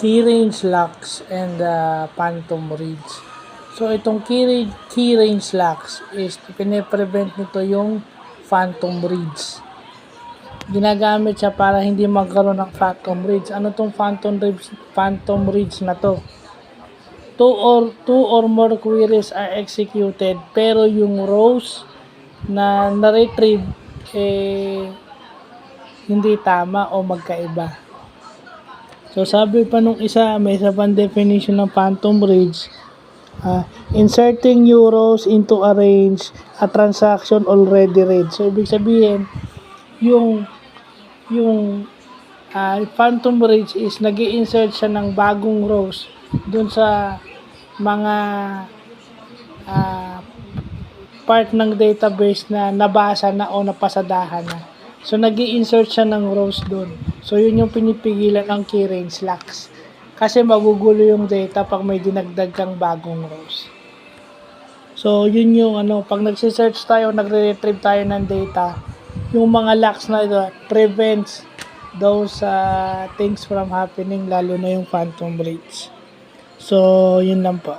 key range locks and phantom reads. So itong key range locks is pine-prevent nito yung phantom reads. Ginagamit siya para hindi magkaroon ng phantom reads. Ano tong phantom reads na to? Two or more queries are executed pero yung rows na na-retrieve hindi tama o magkaiba. So sabi pa nung isa, may isa pang definition ng phantom reads, inserting new rows into a range, a transaction already read. So ibig sabihin, yung phantom reads is nag-i-insert siya ng bagong rows dun sa mga part ng database na nabasa na o napasadahan na. So nag-i-insert siya ng rows dun. So yun yung pinipigilan ng key range locks. Kasi magugulo yung data pag may dinagdag kang bagong rows. So yun yung pag nagsisearch tayo, nagre-retrieve tayo ng data, yung mga locks na ito prevents those things from happening, lalo na yung phantom reads. So yun lang po.